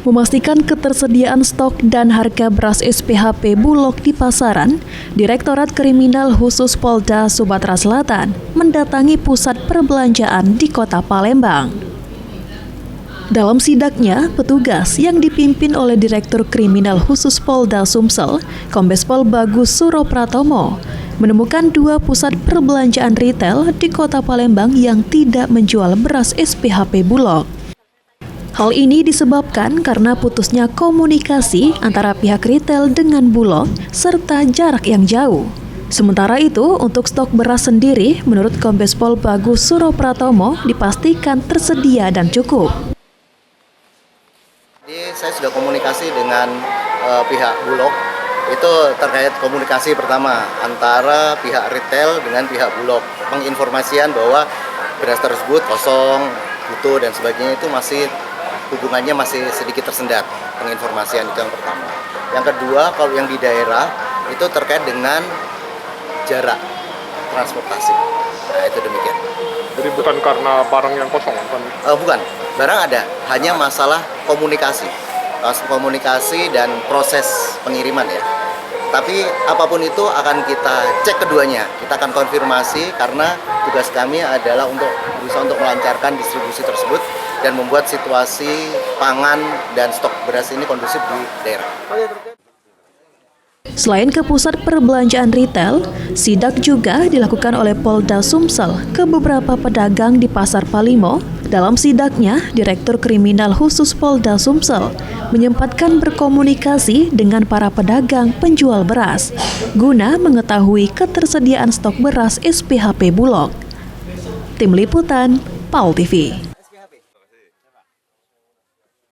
memastikan ketersediaan stok dan harga beras SPHP Bulog di pasaran, Direktorat Kriminal Khusus Polda Sumatera Selatan mendatangi pusat perbelanjaan di Kota Palembang. Dalam sidaknya, petugas yang dipimpin oleh Direktur Kriminal Khusus Polda Sumsel, Kombes Pol Bagus Suropratomo, menemukan 2 pusat perbelanjaan retail di Kota Palembang yang tidak menjual beras SPHP Bulog. Hal ini disebabkan karena putusnya komunikasi antara pihak retail dengan Bulog serta jarak yang jauh. Sementara itu, untuk stok beras sendiri, menurut Kombes Pol Bagus Suropratomo dipastikan tersedia dan cukup. Jadi saya sudah komunikasi dengan pihak Bulog, itu terkait komunikasi pertama antara pihak retail dengan pihak Bulog, menginformasikan bahwa beras tersebut kosong, utuh dan sebagainya itu hubungannya masih sedikit tersendat. Penginformasian itu yang pertama. Yang kedua, kalau yang di daerah itu terkait dengan jarak transportasi. Nah, itu demikian. Jadi bukan karena barang yang kosong, kan? Bukan, barang ada, hanya masalah komunikasi dan proses pengiriman ya. Tapi apapun itu akan kita cek keduanya, kita akan konfirmasi karena tugas kami adalah untuk berusaha untuk melancarkan distribusi tersebut dan membuat situasi pangan dan stok beras ini kondusif di daerah. Selain ke pusat perbelanjaan retail, sidak juga dilakukan oleh Polda Sumsel ke beberapa pedagang di Pasar Palimo. Dalam sidaknya, Direktur Kriminal Khusus Polda Sumsel menyempatkan berkomunikasi dengan para pedagang penjual beras guna mengetahui ketersediaan stok beras SPHP Bulog. Tim Liputan, PAL TV.